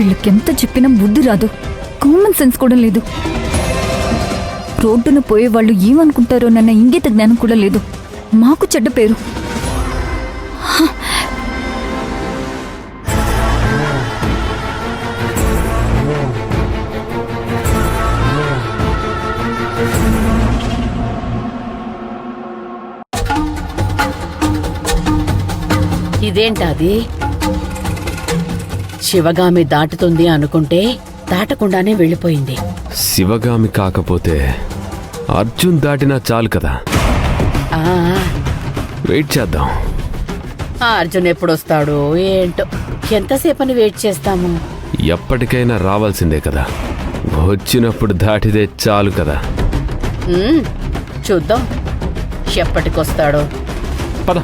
వీళ్ళకెంత చెప్పినా బుద్ధి రాదు, కామన్ సెన్స్ కూడా లేదు. రోడ్డున పోయే వాళ్ళు ఏమనుకుంటారోనన్న ఇంగిత జ్ఞానం కూడా లేదు. మాకు చెడ్డ పేరు. ఇదేంటది? శివగామి దాటుతుంది అనుకుంటే దాటకుండానే వెళ్ళిపోయింది. శివగామి కాకపోతే అర్జున్ దాటినా చాలు కదా. ఆ వెయిట్ చేద్దాం. అర్జున్ ఎప్పుడొస్తాడో ఏంటో, ఎంతసేపని వెయిట్ చేస్తాము? ఎప్పటికైనా రావాల్సిందే కదా. వచ్చినప్పుడు దాటితే చాలు కదా. చూద్దాం ఎప్పటికొస్తాడో. పద.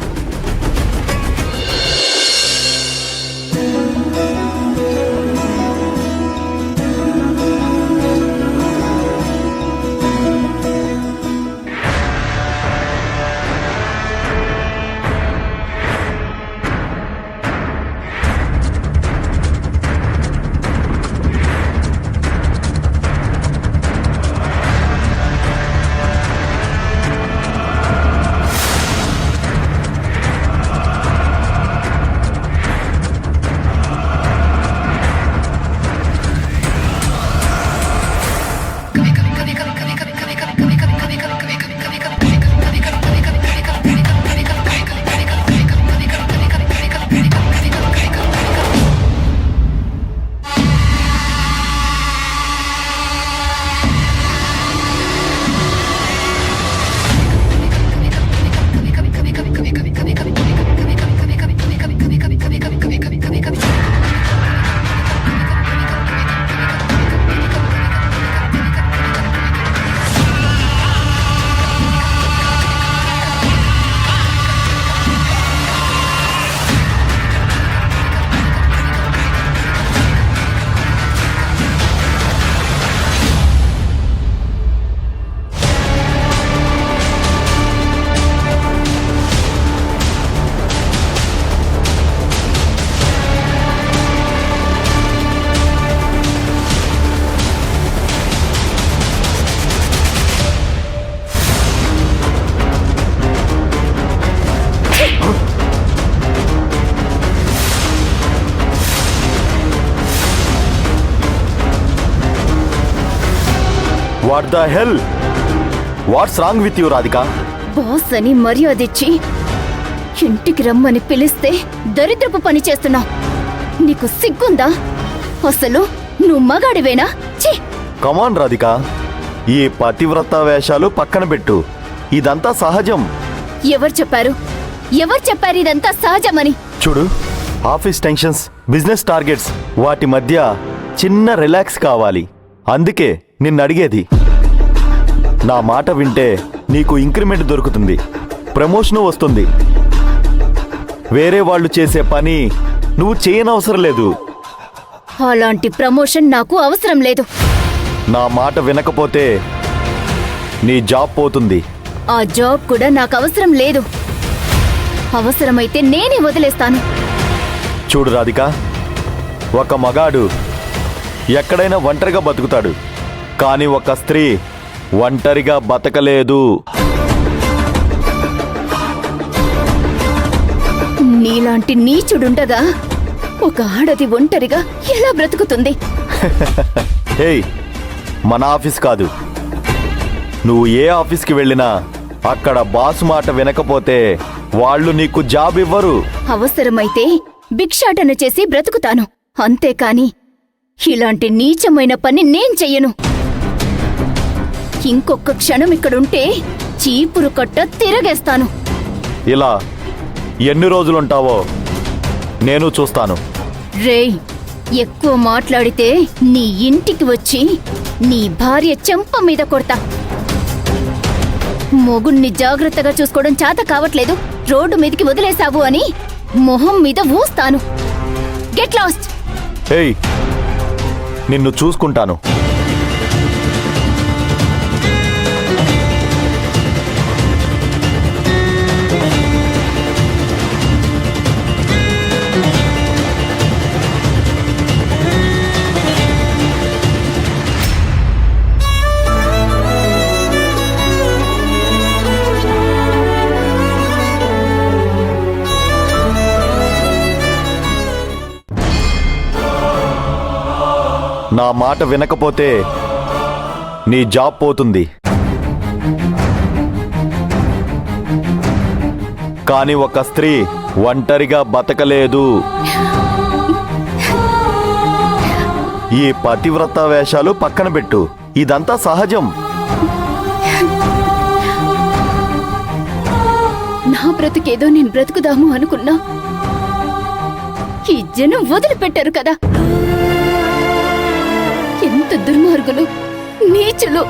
What the hell? What's wrong with you Radhika? Boss అని మర్యాదిచ్చి ఇంటికి రమ్మని పిలిస్తే దరిద్రపు పని చేస్తున్నావు. నీకు సిగ్గుందా? అసలు నువ్వు మగాడివేనా? ఛీ! కమాన్ రాధిక, ఈ పతివ్రత వేషాలు పక్కన పెట్టు. ఇదంతా సహజం. ఎవరు చెప్పారు ఇదంతా సహజమని? చూడు, ఆఫీస్ టెన్షన్స్, బిజినెస్ టార్గెట్స్, వాటి మధ్య చిన్న రిలాక్స్ కావాలి. అందుకే నిన్ను అడిగేది. నా మాట వింటే నీకు ఇంక్రిమెంట్ దొరుకుతుంది, ప్రమోషన్ వస్తుంది. వేరే వాళ్ళు చేసే పని నువ్వు చేయనవసరం లేదు. అలాంటి ప్రమోషన్ నాకు అవసరం లేదు. నా మాట వినకపోతే నీ జాబ్ పోతుంది. ఆ జాబ్ కూడా నాకు అవసరం లేదు. అవసరమైతే నేనే వదిలేస్తాను. చూడు రాధిక, ఒక మగాడు ఎక్కడైనా ఒంటరిగా బతుకుతాడు, కానీ ఒక స్త్రీ ఒంటరిగా బతకలేదు. నీలాంటి నీచుడుండగా ఒక ఆడది ఒంటరిగా ఎలా బ్రతుకుతుంది? హేయ్, మన ఆఫీస్ కాదు. నువ్వు ఏ ఆఫీస్కి వెళ్ళినా అక్కడ బాస్ మాట వినకపోతే వాళ్ళు నీకు జాబ్ ఇవ్వరు. అవసరమైతే భిక్షాటన చేసి బ్రతుకుతాను, అంతేకాని ఇలాంటి నీచమైన పని నేను చెయ్యను. ఇంకొక క్షణం ఇక్కడుంటే చీపురు కట్ట తిరగేస్తాను. ఇలా ఎన్ని రోజులుంటావో నేను చూస్తాను. రేయ్, ఎక్కువ మాట్లాడితే నీ ఇంటికి వచ్చి నీ భార్య చెంప మీద కొడతా. మొగుణ్ణి జాగ్రత్తగా చూసుకోవడం చేత కావట్లేదు, రోడ్డు మీదకి వదిలేశావు అని మొహం మీద ఊస్తాను. Get lost. ఏయ్, నిన్ను చూసుకుంటాను. నా మాట వినకపోతే నీ జాబ్ పోతుంది. కానీ ఒక స్త్రీ ఒంటరిగా బతకలేదు. ఈ పతివ్రత వేషాలు పక్కన పెట్టు, ఇదంతా సహజం. నా బ్రతుకేదో నేను బ్రతుకుదాము అనుకున్నా, ఈ జనం వదిలిపెట్టారు కదా. ఎంత దుర్మార్గులు, నీచులు.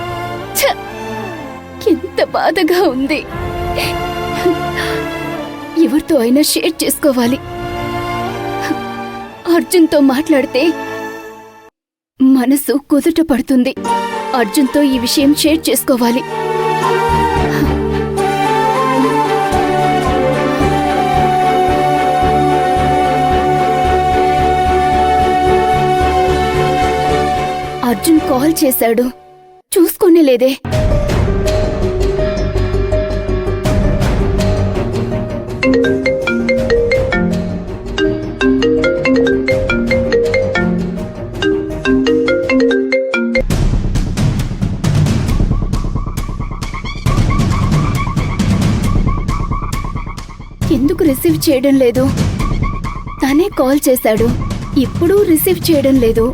ఛ! ఎంత బాధగా ఉంది. ఎవరితో అయినా షేర్ చేసుకోవాలి. అర్జున్తో మాట్లాడితే మనసు కుదుట పడుతుంది. అర్జున్తో ఈ విషయం షేర్ చేసుకోవాలి. అర్జున్ కాల్ చేశాడు, చూసుకోనే లేదే. ఎందుకు రిసీవ్ చేయడం లేదు? తనే కాల్ చేశాడు, ఇప్పుడు రిసీవ్ చేయడం లేదు.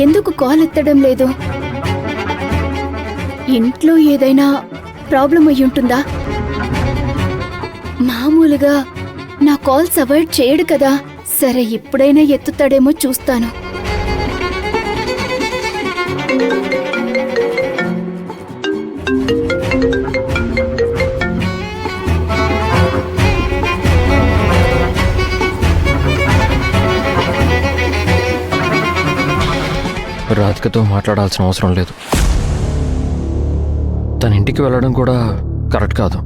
ఎందుకు కాల్ ఎత్తడం లేదు? ఇంట్లో ఏదైనా ప్రాబ్లం అయి ఉంటుందా? మామూలుగా నా కాల్స్ అవాయిడ్ చేయడు కదా. సరే, ఇప్పుడైనా ఎత్తుతాడేమో చూస్తాను. రాధికతో మాట్లాడాల్సిన అవసరం లేదు. తన ఇంటికి వెళ్ళడం కూడా కరెక్ట్ కాదు.